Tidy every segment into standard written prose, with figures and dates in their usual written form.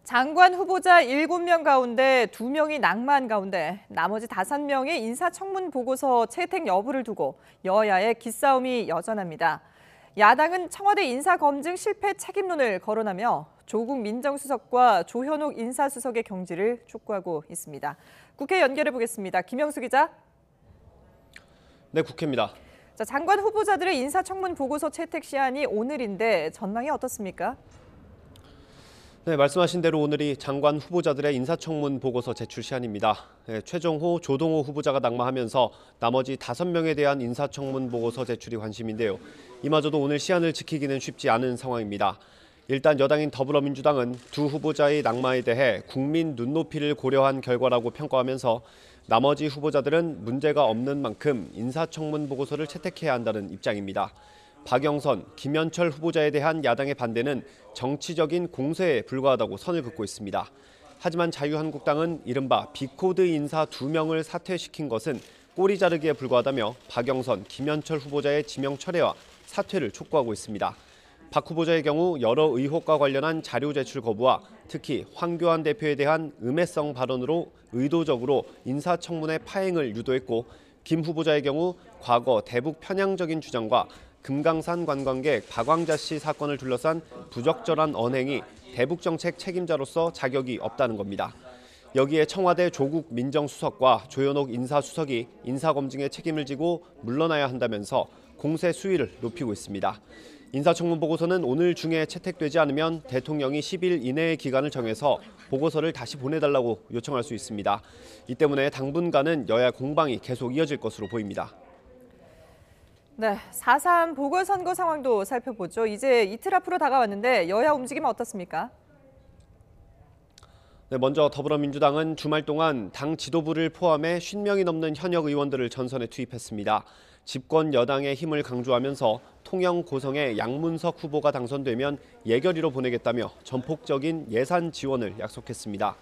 장관 후보자 7명 가운데 2명이 낙마한 가운데 나머지 5명의 인사청문 보고서 채택 여부를 두고 여야의 기싸움이 여전합니다. 야당은 청와대 인사검증 실패 책임론을 거론하며 조국 민정수석과 조현옥 인사수석의 경질을 촉구하고 있습니다. 국회 연결해 보겠습니다. 김영수 기자. 네, 국회입니다. 장관 후보자들의 인사청문 보고서 채택 시한이 오늘인데 전망이 어떻습니까? 네, 말씀하신 대로 오늘이 장관 후보자들의 인사청문 보고서 제출 시한입니다. 최종호, 조동호 후보자가 낙마하면서 나머지 5명에 대한 인사청문 보고서 제출이 관심인데요. 이마저도 오늘 시한을 지키기는 쉽지 않은 상황입니다. 일단 여당인 더불어민주당은 두 후보자의 낙마에 대해 국민 눈높이를 고려한 결과라고 평가하면서 나머지 후보자들은 문제가 없는 만큼 인사청문 보고서를 채택해야 한다는 입장입니다. 박영선, 김현철 후보자에 대한 야당의 반대는 정치적인 공세에 불과하다고 선을 긋고 있습니다. 하지만 자유한국당은 이른바 비코드 인사 2명을 사퇴시킨 것은 꼬리 자르기에 불과하다며 박영선, 김현철 후보자의 지명 철회와 사퇴를 촉구하고 있습니다. 박 후보자의 경우 여러 의혹과 관련한 자료 제출 거부와 특히 황교안 대표에 대한 음해성 발언으로 의도적으로 인사청문회 파행을 유도했고, 김 후보자의 경우 과거 대북 편향적인 주장과 금강산 관광객 박광자 씨 사건을 둘러싼 부적절한 언행이 대북정책 책임자로서 자격이 없다는 겁니다. 여기에 청와대 조국 민정수석과 조현옥 인사수석이 인사검증의 책임을 지고 물러나야 한다면서 공세 수위를 높이고 있습니다. 인사청문 보고서는 오늘 중에 채택되지 않으면 대통령이 10일 이내의 기간을 정해서 보고서를 다시 보내달라고 요청할 수 있습니다. 이 때문에 당분간은 여야 공방이 계속 이어질 것으로 보입니다. 네, 4.3 보궐선거 상황도 살펴보죠. 이제 이틀 앞으로 다가왔는데 여야 움직임 어떻습니까? 네, 먼저 더불어민주당은 주말 동안 당 지도부를 포함해 50명이 넘는 현역 의원들을 전선에 투입했습니다. 집권 여당의 힘을 강조하면서 통영 고성의 양문석 후보가 당선되면 예결위로 보내겠다며 전폭적인 예산 지원을 약속했습니다.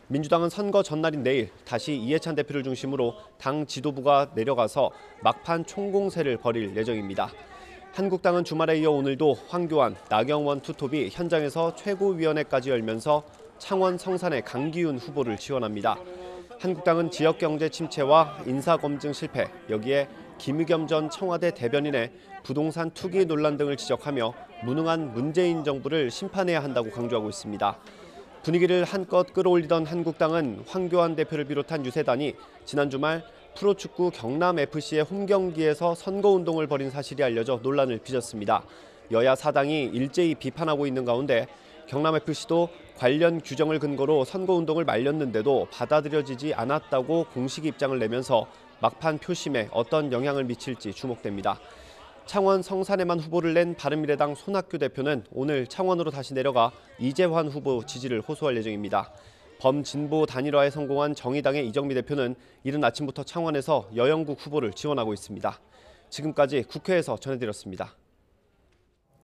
민주당은 선거 전날인 내일 다시 이해찬 대표를 중심으로 당 지도부가 내려가서 막판 총공세를 벌일 예정입니다. 한국당은 주말에 이어 오늘도 황교안, 나경원 투톱이 현장에서 최고위원회까지 열면서 창원 성산의 강기훈 후보를 지원합니다. 한국당은 지역경제 침체와 인사검증 실패, 여기에 김의겸 전 청와대 대변인의 부동산 투기 논란 등을 지적하며 무능한 문재인 정부를 심판해야 한다고 강조하고 있습니다. 분위기를 한껏 끌어올리던 한국당은 황교안 대표를 비롯한 유세단이 지난 주말 프로축구 경남FC의 홈경기에서 선거운동을 벌인 사실이 알려져 논란을 빚었습니다. 여야 사당이 일제히 비판하고 있는 가운데 경남FC도 관련 규정을 근거로 선거운동을 말렸는데도 받아들여지지 않았다고 공식 입장을 내면서 막판 표심에 어떤 영향을 미칠지 주목됩니다. 창원 성산에만 후보를 낸 바른미래당 손학규 대표는 오늘 창원으로 다시 내려가 이재환 후보 지지를 호소할 예정입니다. 범진보 단일화에 성공한 정의당의 이정미 대표는 이른 아침부터 창원에서 여영국 후보를 지원하고 있습니다. 지금까지 국회에서 전해드렸습니다.